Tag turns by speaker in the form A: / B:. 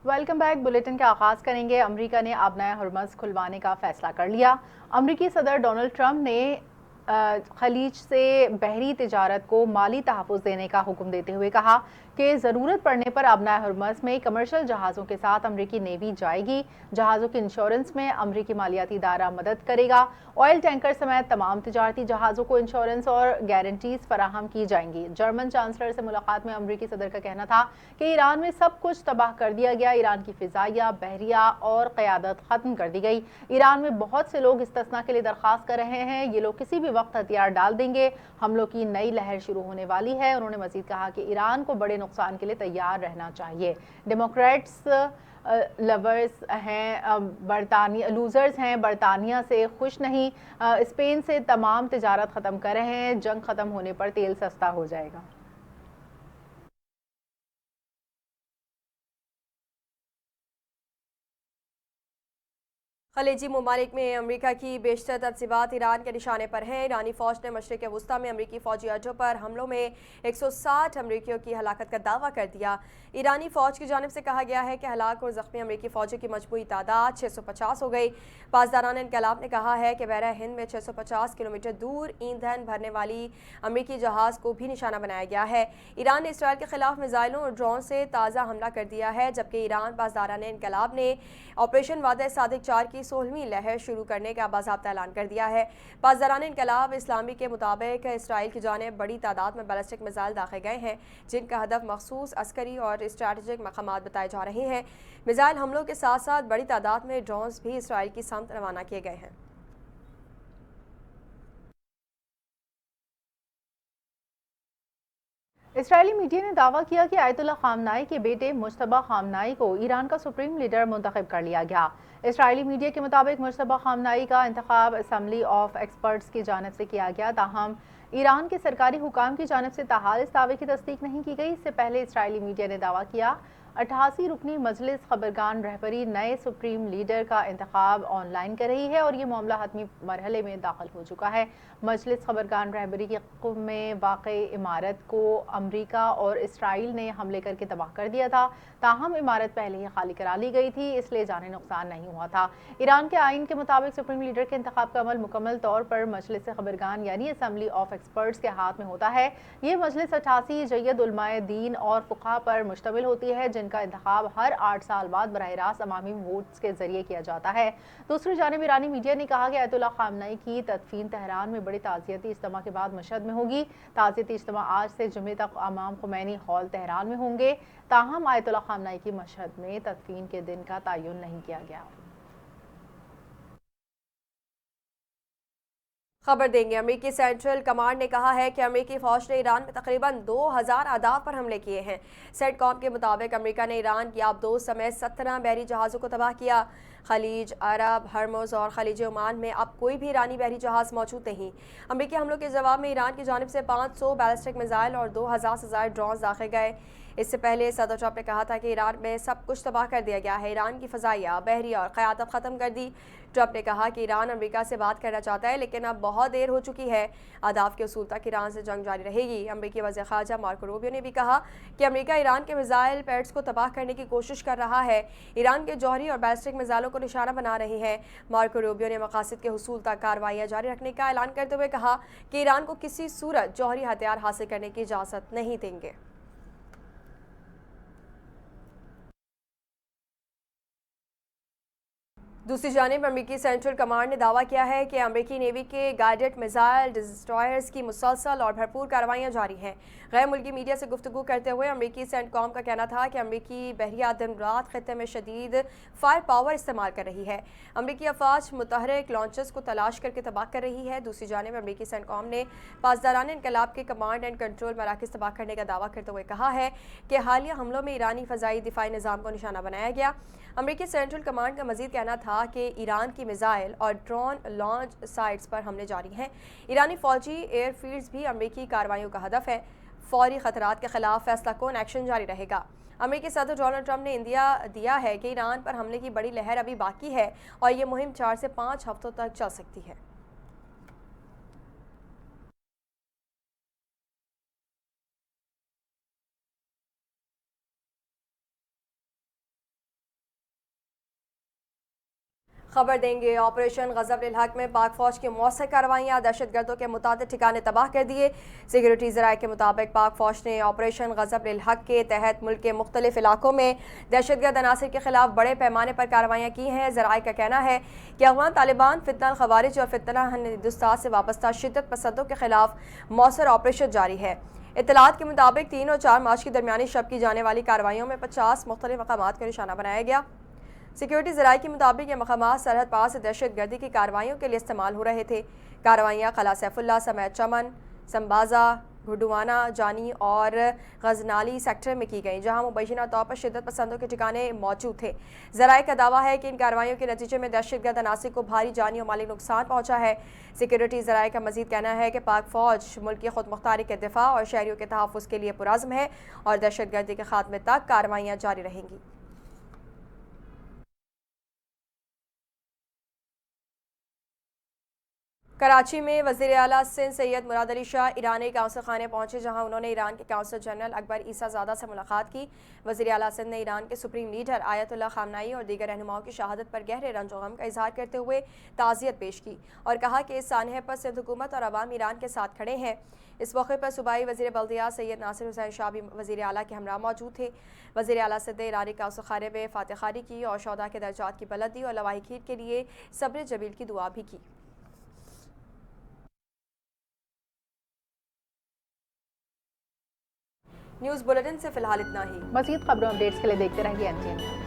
A: Welcome back. Bulletin का आगाज करेंगे। अमेरिका ने अब नया हरमज़ खुलवाने का फैसला कर लिया। अमेरिकी सदर डोनाल्ड ट्रंप ने खलीज से बहरी तिजारत को माली तहफ़्फ़ुज़ देने का हुक्म देते हुए कहा कि ज़रूरत पड़ने पर अब नया हरमज़ में कमर्शियल जहाज़ों के साथ अमेरिकी नेवी जाएगी। जहाज़ों के इंश्योरेंस में अमेरिकी मालियाती इदारा मदद करेगा। ऑयल टैंकर समेत तमाम तिजारती जहाज़ों को इंश्योरेंस और गारंटीज फराहम की जाएंगी। जर्मन चांसलर से मुलाकात में अमेरिकी सदर का कहना था कि ईरान में सब कुछ तबाह कर दिया गया। ईरान की फिजाइया, बहरिया और क़यादत ख़त्म कर दी गई। ईरान में बहुत से लोग इस्तिस्ना के लिए दरख्वास्त कर रहे हैं। ये लोग किसी भी वक्त हथियार डाल देंगे। हमलों की नई लहर शुरू होने वाली है। उन्होंने मजीद कहा कि ईरान को बड़े नुकसान के लिए तैयार रहना चाहिए। डेमोक्रेट्स लवर्स हैं, बरतानिया लूजर्स हैं, बरतानिया से खुश नहीं। स्पेन से तमाम तिजारत ख़त्म कर रहे हैं। जंग ख़त्म होने पर तेल सस्ता हो जाएगा।
B: खलीजी ममालिक में अमरीका की बेशतर तनसीबात ईरान के निशाने पर हैं। ईरानी फ़ौज ने मशरिक़ वस्ती में अमरीकी फ़ौजी अड्डों पर हमलों में 160 अमरीकियों की हलाकत का दावा कर दिया। ईरानी फ़ौज की जानिब से कहा गया है कि हलाक और ज़ख्मी अमरीकी फ़ौजियों की मजमूई तादाद 650 हो गई। पासदारान इनकलाब ने कहा है कि बहरा हिंद में 650 किलोमीटर दूर ईंधन भरने वाली अमरीकी जहाज़ को भी निशाना बनाया गया है। ईरान ने इसराइल के खिलाफ मिसाइलों और ड्रोन से ताज़ा हमला कर दिया है, जबकि ईरान पासदारान इनकलाब ने ऑपरेशन वादा सादिक 4 की 16वीं लहर शुरू करने का बाज़ाब्ता ऐलान कर दिया है। पासदारान इनकलाब इस्लामी के मुताबिक इसराइल की जानिब बड़ी तादाद में बैलिस्टिक मिसाइल दाखे गए हैं, जिनका हदफ मखसूस अस्करी और स्ट्रैटेजिक मकामात बताए जा रहे हैं। मिसाइल हमलों के साथ साथ बड़ी तादाद में ड्रोन्स भी इसराइल की समत रवाना किए गए हैं।
A: इसराइली मीडिया ने दावा किया कि आयतुल्लाह खामनाई के बेटे मुज्तबा खामनाई को ईरान का सुप्रीम लीडर मुंतखब कर लिया गया। इसराइली मीडिया के मुताबिक मुज्तबा खामनाई का इंतखाब असेंबली ऑफ एक्सपर्ट्स की जानिब से किया गया, ताहम ईरान के सरकारी हुकाम की जानिब से ताहाल इस दावे की तस्दीक नहीं की गई। इससे पहले इसराइली मीडिया ने दावा किया 88 रुकनी मजलिस खबरगान रहबरी नए सुप्रीम लीडर का इंतखाब ऑनलाइन कर रही है और ये मामला हतमी मरहले में दाखिल हो चुका है। मजलिस खबरगान रहबरी की क़ुम में वाक़ई इमारत को अमरीका और इसराइल ने हमले करके तबाह कर दिया था, ताहम इमारत पहले ही खाली करा ली गई थी, इसलिए जानी नुकसान नहीं हुआ था। ईरान के आइन के मुताबिक सुप्रीम लीडर के इंतखाब का अमल मुकम्मल तौर पर मजलिस खबरगान यानी असेंबली ऑफ एक्सपर्ट्स के हाथ में होता है। ये मजलिस 88 जय्यद उलमाए दीन और फ़ुक़हा पर मुश्तमिल होती है, जिनका इंतखाब हर 8 साल बाद बराह रास्त अवामी वोट्स के जरिए किया जाता है। दूसरी जानिब ईरानी मीडिया ने कहा कि आयतुल्लाह खामनाई की तदफीन तेहरान में बड़ी ताज़ियती इज्तिमा के बाद मशहद में होगी। ताज़ियती इज्तिमा आज से जुमे तक इमाम खुमैनी हॉल तेहरान में होंगे, ताहम आयतुल्लाह खामनाई की मशहद में तदफीन के दिन का तयन नहीं किया गया।
B: खबर देंगे। अमेरिकी सेंट्रल कमांड ने कहा है कि अमेरिकी फौज ने ईरान में तकरीबन 2000 अहदाफ पर हमले किए हैं। सेंटकॉम के मुताबिक अमेरिका ने ईरान की आबदोज समेत 17 बहरी जहाज़ों को तबाह किया। खलीज अरब, हरमुज और खलीज ओमान में अब कोई भी ईरानी बहरी जहाज़ मौजूद नहीं। अमेरिकी हमलों के जवाब में ईरान की जानिब से 500 बैलिस्टिक मिसाइल और 2000 से ज़ायद ड्रोन दाखे गए। इससे पहले सदर ट्रंप ने कहा था कि ईरान में सब कुछ तबाह कर दिया गया है। ईरान की फ़ज़ाइया, बहरिया और क़यादत ख़त्म कर दी। ट्रंप ने कहा कि ईरान अमेरिका से बात करना चाहता है, लेकिन अब बहुत देर हो चुकी है। अहदाफ के उसूल तक ईरान से जंग जारी रहेगी। अमेरिकी वज़ीर ख़ारजा मार्को रूबियो ने भी कहा कि अमेरिका ईरान के मिसाइल पैड्स को तबाह करने की कोशिश कर रहा है, ईरान के जौहरी और बैलिस्टिक मिसाइलों को निशाना बना रही है। मार्को रूबियो ने मकासद के हुसूल तक कार्रवाइयाँ जारी रखने का ऐलान करते हुए कहा कि ईरान को किसी सूरत जौहरी हथियार हासिल करने की इजाज़त नहीं देंगे। दूसरी जानिब अमेरिकी सेंट्रल कमांड ने दावा किया है कि अमेरिकी नेवी के गाइडेड मिसाइल डिस्ट्रॉयर्स की मुसलसल और भरपूर कार्रवाइयाँ जारी हैं। गैर मुल्की मीडिया से गुफ्तगू करते हुए अमेरिकी सेंटकॉम का कहना था कि अमेरिकी बहरिया दिन रात खत्े में शदीद फायर पावर इस्तेमाल कर रही है। अमेरिकी अफवाज मुतहरक लॉन्चर्स को तलाश करके तबाह कर रही है। दूसरी जानिब अमेरिकी सेंटकॉम ने पासदारान इनकलाब के कमांड एंड कंट्रोल मराकज़ तबाह करने का दावा करते हुए कहा है कि हालिया हमलों में ईरानी फ़ज़ाई दिफाई निज़ाम को निशाना बनाया गया। अमेरिकी सेंट्रल कमांड का मजीद कहना था कि ईरान की मिसाइल और ड्रोन लॉन्च साइट्स पर हमले जारी हैं। ईरानी फौजी एयरफील्ड्स भी अमेरिकी कार्रवाइयों का हदफ है। फौरी खतरात के खिलाफ फैसला कौन एक्शन जारी रहेगा। अमेरिकी सदर डोनाल्ड ट्रंप ने इंदिया दिया है कि ईरान पर हमले की बड़ी लहर अभी बाकी है और ये मुहिम 4 से 5 हफ्तों तक चल सकती है। खबर देंगे। ऑपरेशन गजब लिल-हक में पाक फौज की मौसर कार्रवाइयाँ, दहशत गर्दों के मुताबिक ठिकाने तबाह कर दिए। सिक्योरिटी ज़राए के मुताबिक पाक फौज ने ऑपरेशन गजब लिल-हक के तहत मुल्क के मुख्तलिफ इलाकों में दहशतगर्द अनासर के खिलाफ बड़े पैमाने पर कार्रवाइयाँ की हैं। ज़राए का कहना है कि अफगान तालिबान, फितना खवारिज और फितना हिंदुस्तान से वाबस्ता शिद्दत पसंदों के खिलाफ मौसर ऑपरेशन जारी है। इत्तलात के मुताबिक 3 और 4 मार्च की दरमियानी शब की जाने वाली कार्रवाइयों में 50 मुख्तलिफ मकामात को निशाना बनाया गया। सिक्योरिटी ज़राए के मुताबिक ये मकामात सरहद पार से दहशत गर्दी की कार्रवाइयों के लिए इस्तेमाल हो रहे थे। कार्रवाइयाँ क़ला सैफुल्ला समेत चमन, संबाजा, घुडुआना, जानी और गजनाली सेक्टर में की गई, जहाँ मुबैना तौर पर शिद्दत पसंदों के ठिकाने मौजूद थे। ज़राए का दावा है कि इन कार्रवाइयों के नतीजे में दहशतगर्द अनासर को भारी जानी और माली नुकसान पहुँचा है। सिक्योरिटी ज़राए का मजीद कहना है कि पाक फ़ौज मुल्क की खुद मुख्तारी के दिफा और शहरियों के तहफ़्फ़ुज़ के लिए पुरज़्म है और दहशत गर्दी के खात्मे तक कार्रवाइयाँ जारी रहेंगी। कराची में वज़ीर आला सिंध सैयद मुराद अली शाह ईरानी काउंसिल खाने पहुंचे, जहां उन्होंने ईरान के काउंसिल जनरल अकबर ईसा ज़ादा से मुलाकात की। वज़ीर आला सिंध ने ईरान के सुप्रीम लीडर आयतुल्लाह ख़ामनाई और दीगर रहनुमाओं की शहादत पर गहरे रंज और गम का इजहार करते हुए ताज़ियत पेश की और कहा कि इस सानहे पर सिंध हुकूमत और अवाम ईरान के साथ खड़े हैं। इस मौके पर सूबाई वज़ीर बल्दिया सैयद नासिर हुसैन शाह भी वज़ीर आला के हमरा मौजूद थे। वज़ीर आला सिंध ने ईरानी काउंसिल खाने में फातिहारी की और शोहदा के दर्जात की बुलंदी और लवाहिकीर के लिए सब्र जमील की दुआ भी की। न्यूज़ बुलेटिन से फिलहाल इतना ही।
A: मज़ीद खबरों अपडेट्स के लिए देखते रहिए NTN।